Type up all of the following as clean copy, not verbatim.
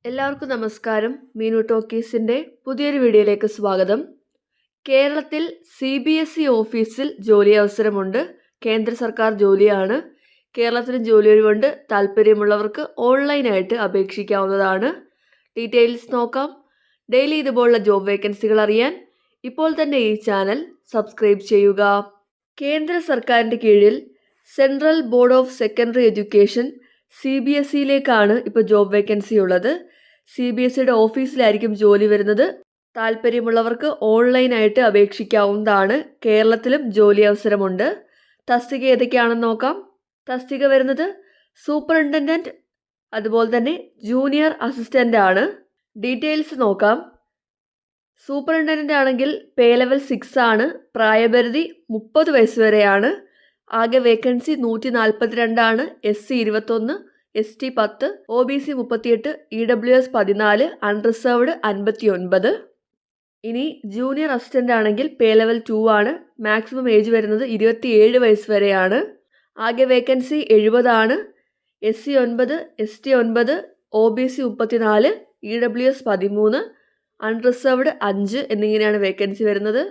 എല്ലാവർക്കും നമസ്കാരം. മീനു ടോക്കീസിൻ്റെ പുതിയൊരു വീഡിയോയിലേക്ക് സ്വാഗതം. കേരളത്തിൽ CBSE ഓഫീസിൽ ജോലി അവസരമുണ്ട്. കേന്ദ്ര സർക്കാർ ജോലിയാണ്. കേരളത്തിന് ജോലി ഒഴിവുണ്ട്. താല്പര്യമുള്ളവർക്ക് ഓൺലൈനായിട്ട് അപേക്ഷിക്കാവുന്നതാണ്. ഡീറ്റെയിൽസ് നോക്കാം. ഡെയിലി ഇതുപോലുള്ള ജോബ് വേക്കൻസികൾ അറിയാൻ ഇപ്പോൾ തന്നെ ഈ ചാനൽ സബ്സ്ക്രൈബ് ചെയ്യുക. കേന്ദ്ര സർക്കാരിൻ്റെ കീഴിൽ central board of secondary education CBSEയിലേക്കാണ് ഇപ്പോൾ ജോബ് വേക്കൻസി ഉള്ളത്. CBSEയുടെ ഓഫീസിലായിരിക്കും ജോലി വരുന്നത്. താല്പര്യമുള്ളവർക്ക് ഓൺലൈനായിട്ട് അപേക്ഷിക്കാവുന്നതാണ്. കേരളത്തിലും ജോലി അവസരമുണ്ട്. തസ്തിക ഏതൊക്കെയാണെന്ന് നോക്കാം. തസ്തിക വരുന്നത് സൂപ്പറിൻറ്റൻഡൻറ്റ്, അതുപോലെ തന്നെ ജൂനിയർ അസിസ്റ്റൻ്റ് ആണ്. ഡീറ്റെയിൽസ് നോക്കാം. സൂപ്പറിൻറ്റൻഡൻ്റ് ആണെങ്കിൽ പേ ലെവൽ 6 ആണ്. പ്രായപരിധി 30 വയസ്സ് വരെയാണ്. ആകെ വേക്കൻസി 142 ആണ്. SC 21, ST 10, OBC 38, EWS 14, unreserved 59. ഇനി ജൂനിയർ അസിസ്റ്റൻ്റ് ആണെങ്കിൽ പേ ലെവൽ 2 ആണ്. മാക്സിമം ഏജ് വരുന്നത് 27 വയസ്സ് വരെയാണ്. ആകെ വേക്കൻസി 70 ആണ്. SC 9, ST 9, OBC 34, EWS 13, unreserved 5 എന്നിങ്ങനെയാണ് വേക്കൻസി വരുന്നത്.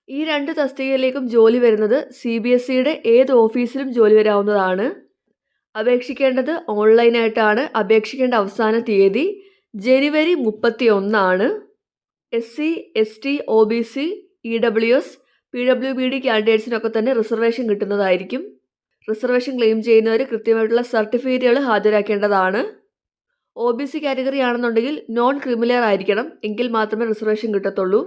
ഈ 2 തസ്തികയിലേക്കും ജോലി വരുന്നത് CBSEയുടെ ഏത് ഓഫീസിലും ജോലി വരാവുന്നതാണ്. അപേക്ഷിക്കേണ്ടത് ഓൺലൈനായിട്ടാണ്. അപേക്ഷിക്കേണ്ട അവസാന തീയതി ജനുവരി 31 ആണ്. SC, ST, OBC, EWS, PWBD കാൻഡിഡേറ്റ്സിനൊക്കെ തന്നെ റിസർവേഷൻ കിട്ടുന്നതായിരിക്കും. റിസർവേഷൻ ക്ലെയിം ചെയ്യുന്നവർ കൃത്യമായിട്ടുള്ള സർട്ടിഫിക്കറ്റുകൾ ഹാജരാക്കേണ്ടതാണ്. OBC കാറ്റഗറി ആണെന്നുണ്ടെങ്കിൽ നോൺ ക്രിമിനൽ ആയിരിക്കണം. എങ്കിൽ മാത്രമേ റിസർവേഷൻ കിട്ടത്തുള്ളൂ.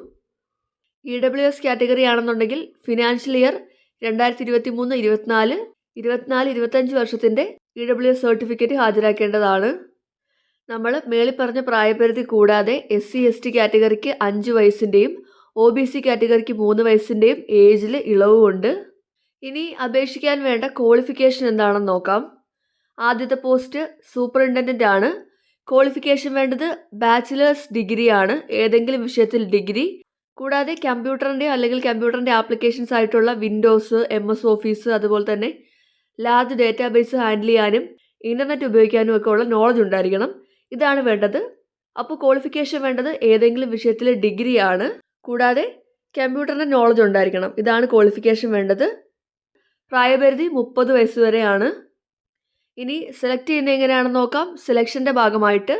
EWS കാറ്റഗറി ആണെന്നുണ്ടെങ്കിൽ ഫിനാൻഷ്യൽ ഇയർ 2023-24, 24-25 വർഷത്തിൻ്റെ EWS സർട്ടിഫിക്കറ്റ് ഹാജരാക്കേണ്ടതാണ്. നമ്മൾ മേളിൽ പറഞ്ഞ പ്രായപരിധി കൂടാതെ SC, ST കാറ്റഗറിക്ക് 5 വയസ്സിൻ്റെയും OBC കാറ്റഗറിക്ക് 3 വയസ്സിൻ്റെയും ഏജിൽ ഇളവുമുണ്ട്. ഇനി അപേക്ഷിക്കാൻ വേണ്ട ക്വാളിഫിക്കേഷൻ എന്താണെന്ന് നോക്കാം. ആദ്യത്തെ പോസ്റ്റ് സൂപ്പറിൻറ്റൻഡൻ്റ് ആണ്. ക്വാളിഫിക്കേഷൻ വേണ്ടത് ബാച്ചിലേഴ്സ് ഡിഗ്രിയാണ്. ഏതെങ്കിലും വിഷയത്തിൽ ഡിഗ്രി, കൂടാതെ കമ്പ്യൂട്ടറിൻ്റെ അല്ലെങ്കിൽ കമ്പ്യൂട്ടറിൻ്റെ ആപ്ലിക്കേഷൻസ് ആയിട്ടുള്ള വിൻഡോസ്, MS ഓഫീസ്, അതുപോലെ തന്നെ ലാർജ് ഡേറ്റാബേസ് ഹാൻഡിൽ ചെയ്യാനും ഇൻ്റർനെറ്റ് ഉപയോഗിക്കാനും ഒക്കെ ഉള്ള നോളജ് ഉണ്ടായിരിക്കണം. ഇതാണ് വേണ്ടത്. അപ്പോൾ ക്വാളിഫിക്കേഷൻ വേണ്ടത് ഏതെങ്കിലും വിഷയത്തിൽ ഡിഗ്രിയാണ്. കൂടാതെ കമ്പ്യൂട്ടറിൻ്റെ നോളജ് ഉണ്ടായിരിക്കണം. ഇതാണ് ക്വാളിഫിക്കേഷൻ വേണ്ടത്. പ്രായപരിധി 30 വയസ്സ് വരെയാണ്. ഇനി സെലക്ട് ചെയ്യുന്നത് എങ്ങനെയാണെന്ന് നോക്കാം. സെലക്ഷൻ്റെ ഭാഗമായിട്ട്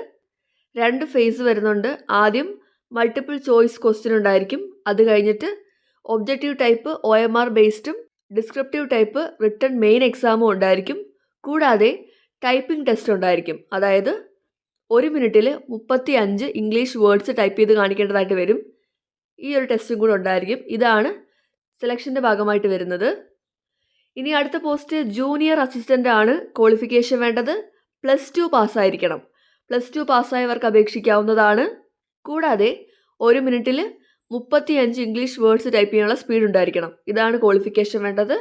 2 ഫേസ് വരുന്നുണ്ട്. ആദ്യം മൾട്ടിപ്പിൾ ചോയ്സ് ക്വസ്റ്റ്യൻ ഉണ്ടായിരിക്കും. അത് കഴിഞ്ഞിട്ട് ഒബ്ജക്റ്റീവ് ടൈപ്പ് OMR ബേസ്ഡും ഡിസ്ക്രിപ്റ്റീവ് ടൈപ്പ് റിട്ടൺ മെയിൻ എക്സാമും ഉണ്ടായിരിക്കും. കൂടാതെ ടൈപ്പിംഗ് ടെസ്റ്റ് ഉണ്ടായിരിക്കും. അതായത് 1 മിനിറ്റിൽ 35 ഇംഗ്ലീഷ് വേർഡ്സ് ടൈപ്പ് ചെയ്ത് കാണിക്കേണ്ടതായിട്ട് വരും. ഈ ഒരു ടെസ്റ്റും കൂടെ ഉണ്ടായിരിക്കും. ഇതാണ് സെലക്ഷൻ്റെ ഭാഗമായിട്ട് വരുന്നത്. ഇനി അടുത്ത പോസ്റ്റ് ജൂനിയർ അസിസ്റ്റൻ്റ് ആണ്. ക്വാളിഫിക്കേഷൻ വേണ്ടത് +2 പാസ്സായിരിക്കണം. +2 പാസ്സായവർക്ക് അപേക്ഷിക്കാവുന്നതാണ്. കൂടാതെ 1 മിനിറ്റിൽ 35 ഇംഗ്ലീഷ് വേർഡ്സ് ടൈപ്പ് ചെയ്യാനുള്ള സ്പീഡ് ഉണ്ടായിരിക്കണം. ഇതാണ് ക്വാളിഫിക്കേഷൻ വേണ്ടത്.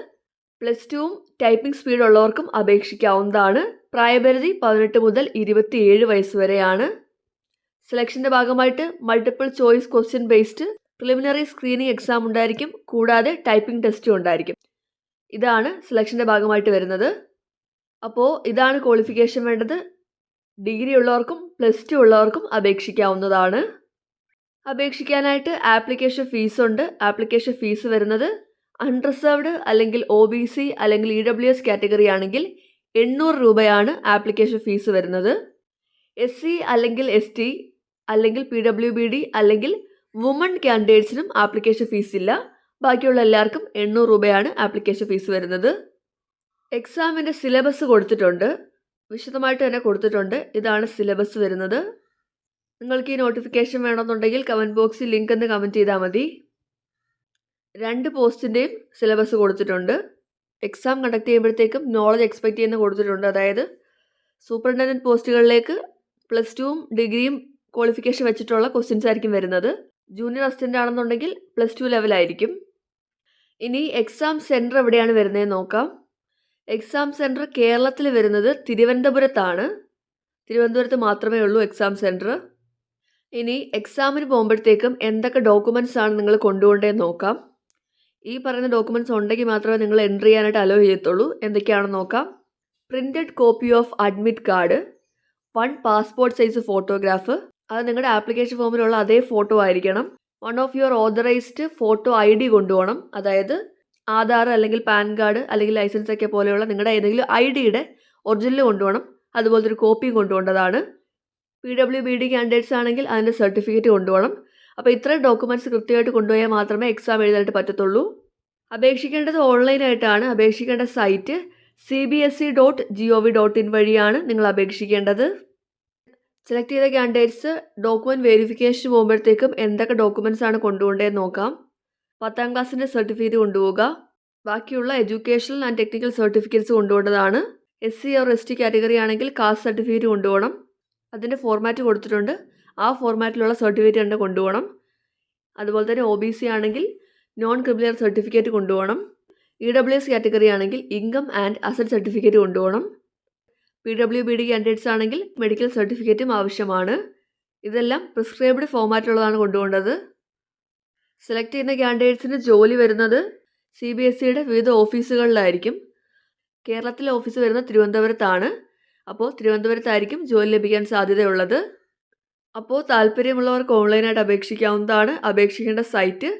+2ഉം ടൈപ്പിംഗ് സ്പീഡ് ഉള്ളവർക്കും അപേക്ഷിക്കാവുന്നതാണ്. പ്രായപരിധി 18 മുതൽ 27 വയസ്സ് വരെയാണ്. സെലക്ഷൻ്റെ ഭാഗമായിട്ട് multiple choice question based preliminary screening exam ഉണ്ടായിരിക്കും. കൂടാതെ ടൈപ്പിംഗ് ടെസ്റ്റും ഉണ്ടായിരിക്കും. ഇതാണ് സെലക്ഷൻ്റെ ഭാഗമായിട്ട് വരുന്നത്. അപ്പോൾ ഇതാണ് ക്വാളിഫിക്കേഷൻ വേണ്ടത്. ഡിഗ്രി ഉള്ളവർക്കും +2 ഉള്ളവർക്കും അപേക്ഷിക്കാവുന്നതാണ്. അപേക്ഷിക്കാനായിട്ട് ആപ്ലിക്കേഷൻ ഫീസ് ഉണ്ട്. ആപ്ലിക്കേഷൻ ഫീസ് വരുന്നത് അൺറിസർവ്ഡ് അല്ലെങ്കിൽ OBC അല്ലെങ്കിൽ EWS കാറ്റഗറി ആണെങ്കിൽ 800 രൂപയാണ് ആപ്ലിക്കേഷൻ ഫീസ് വരുന്നത്. SC അല്ലെങ്കിൽ ST അല്ലെങ്കിൽ PWBD അല്ലെങ്കിൽ വുമൺ കാൻഡിഡേറ്റ്സിനും ആപ്ലിക്കേഷൻ ഫീസ് ഇല്ല. ബാക്കിയുള്ള എല്ലാവർക്കും 800 രൂപയാണ് ആപ്ലിക്കേഷൻ ഫീസ് വരുന്നത്. എക്സാമിൻ്റെ സിലബസ് കൊടുത്തിട്ടുണ്ട്. വിശദമായിട്ട് തന്നെ കൊടുത്തിട്ടുണ്ട്. ഇതാണ് സിലബസ് വരുന്നത്. നിങ്ങൾക്ക് ഈ നോട്ടിഫിക്കേഷൻ വേണമെന്നുണ്ടെങ്കിൽ കമൻറ്റ് ബോക്സിൽ ലിങ്ക് എന്ന് കമൻറ്റ് ചെയ്താൽ മതി. 2 പോസ്റ്റിൻ്റെയും സിലബസ് കൊടുത്തിട്ടുണ്ട്. എക്സാം കണ്ടക്ട് ചെയ്യുമ്പോഴത്തേക്കും നോളജ് എക്സ്പെക്റ്റ് ചെയ്യുന്ന കൊടുത്തിട്ടുണ്ട്. അതായത് സൂപ്പറിൻറ്റൻഡൻറ്റ് പോസ്റ്റുകളിലേക്ക് +2ഉം ഡിഗ്രിയും ക്വാളിഫിക്കേഷൻ വെച്ചിട്ടുള്ള ക്വസ്റ്റ്യൻസ് ആയിരിക്കും വരുന്നത്. ജൂനിയർ അസിസ്റ്റൻ്റ് ആണെന്നുണ്ടെങ്കിൽ +2 ലെവലായിരിക്കും. ഇനി എക്സാം സെൻറ്റർ എവിടെയാണ് വരുന്നതെന്ന് നോക്കാം. എക്സാം സെൻറ്റർ കേരളത്തിൽ വരുന്നത് തിരുവനന്തപുരത്താണ്. തിരുവനന്തപുരത്ത് മാത്രമേ ഉള്ളൂ എക്സാം സെൻറ്റർ. ഇനി എക്സാമിന് പോകുമ്പോഴത്തേക്കും എന്തൊക്കെ ഡോക്യുമെൻറ്റ്സ് ആണ് നിങ്ങൾ കൊണ്ടുപോകേണ്ടതെന്ന് നോക്കാം. ഈ പറയുന്ന ഡോക്യുമെൻറ്റ്സ് ഉണ്ടെങ്കിൽ മാത്രമേ നിങ്ങൾ എൻട്രി ചെയ്യാനായിട്ട് അലോ ചെയ്യത്തുള്ളൂ. എന്തൊക്കെയാണെന്ന് നോക്കാം. Printed copy of admit card, 1 passport size photograph, അത് നിങ്ങളുടെ ആപ്ലിക്കേഷൻ ഫോമിലുള്ള അതേ ഫോട്ടോ ആയിരിക്കണം. 1 of your authorised photo ID കൊണ്ടുപോകണം. അതായത് ആധാർ അല്ലെങ്കിൽ പാൻ കാർഡ് അല്ലെങ്കിൽ ലൈസൻസ് ഒക്കെ പോലെയുള്ള നിങ്ങളുടെ ഏതെങ്കിലും IDയുടെ ഒറിജിനൽ കൊണ്ടുപോകണം. അതുപോലത്തെ ഒരു കോപ്പിയും കൊണ്ടുപോകേണ്ടതാണ്. PWBD കാൻഡിഡേറ്റ്സ് ആണെങ്കിൽ അതിൻ്റെ സർട്ടിഫിക്കറ്റ് കൊണ്ടുപോകണം. അപ്പോൾ ഇത്രയും ഡോക്യുമെൻറ്റ്സ് കൃത്യമായിട്ട് കൊണ്ടുപോയാൽ മാത്രമേ എക്സാം എഴുതാനായിട്ട് പറ്റത്തുള്ളൂ. അപേക്ഷിക്കേണ്ടത് ഓൺലൈനായിട്ടാണ്. അപേക്ഷിക്കേണ്ട സൈറ്റ് cbse.gov.in വഴിയാണ് നിങ്ങൾ അപേക്ഷിക്കേണ്ടത്. സെലക്ട് ചെയ്ത കാൻഡിഡേറ്റ്സ് ഡോക്യുമെൻറ്റ് വെരിഫിക്കേഷൻ പോകുമ്പോഴത്തേക്കും എന്തൊക്കെ ഡോക്യുമെൻറ്റ്സ് ആണ് കൊണ്ടുപോകേണ്ടതെന്ന് നോക്കാം. 10ാം ക്ലാസ്സിൻ്റെ സർട്ടിഫിക്കറ്റ് കൊണ്ടുപോവുക. ബാക്കിയുള്ള എഡ്യൂക്കേഷണൽ ആൻഡ് ടെക്നിക്കൽ സർട്ടിഫിക്കറ്റ്സ് കൊണ്ടുപോകേണ്ടതാണ്. SC or ST കാറ്റഗറി ആണെങ്കിൽ കാസ്റ്റ് സർട്ടിഫിക്കറ്റ് കൊണ്ടുപോകണം. അതിൻ്റെ ഫോർമാറ്റ് കൊടുത്തിട്ടുണ്ട്. ആ ഫോർമാറ്റിലുള്ള സർട്ടിഫിക്കറ്റ് തന്നെ കൊണ്ടുപോകണം. അതുപോലെ തന്നെ OBC ആണെങ്കിൽ നോൺ ക്രിമിനൽ സർട്ടിഫിക്കറ്റ് കൊണ്ടുപോകണം. EWS കാറ്റഗറി ആണെങ്കിൽ ഇൻകം ആൻഡ് അസറ്റ് സർട്ടിഫിക്കറ്റ് കൊണ്ടുപോകണം. PWBD കാൻഡിഡേറ്റ്സ് ആണെങ്കിൽ മെഡിക്കൽ സർട്ടിഫിക്കറ്റും ആവശ്യമാണ്. ഇതെല്ലാം പ്രിസ്ക്രൈബ്ഡ് ഫോർമാറ്റിലുള്ളതാണ് കൊണ്ടുപോകേണ്ടത്. സെലക്ട് ചെയ്യുന്ന കാൻഡിഡേറ്റ്സിന് ജോലി വരുന്നത് CBSEയുടെ വിവിധ ഓഫീസുകളിലായിരിക്കും. കേരളത്തിലെ ഓഫീസ് വരുന്നത് തിരുവനന്തപുരത്താണ്. അപ്പോൾ തിരുവനന്തപുരത്തായിരിക്കും ജോലി ലഭിക്കാൻ സാധ്യതയുള്ളത്. അപ്പോൾ താല്പര്യമുള്ളവർക്ക് ഓൺലൈനായിട്ട് അപേക്ഷിക്കാവുന്നതാണ്. അപേക്ഷിക്കേണ്ട സൈറ്റ്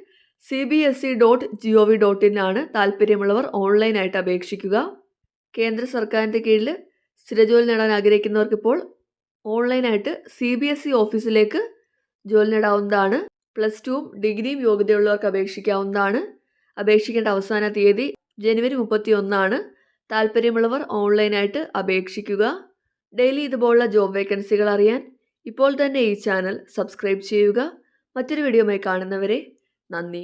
cbse.gov.in ആണ്. താല്പര്യമുള്ളവർ ഓൺലൈനായിട്ട് അപേക്ഷിക്കുക. കേന്ദ്ര സർക്കാരിൻ്റെ കീഴിൽ സ്ഥിരജോലി നേടാൻ ആഗ്രഹിക്കുന്നവർക്ക് ഇപ്പോൾ ഓൺലൈനായിട്ട് CBSE ഓഫീസിലേക്ക് ജോലി നേടാവുന്നതാണ്. +2 ഡിഗ്രിയും യോഗ്യതയുള്ളവർക്ക് അപേക്ഷിക്കാവുന്നതാണ്. അപേക്ഷിക്കേണ്ട അവസാന തീയതി ജനുവരി 31 ആണ്. താല്പര്യമുള്ളവർ ഓൺലൈനായിട്ട് അപേക്ഷിക്കുക. ഡെയിലി ഇതുപോലുള്ള ജോബ് വേക്കൻസികൾ അറിയാൻ ഇപ്പോൾ തന്നെ ഈ ചാനൽ സബ്സ്ക്രൈബ് ചെയ്യുക. മറ്റൊരു വീഡിയോയുമായി കാണുന്നവരെ നന്ദി.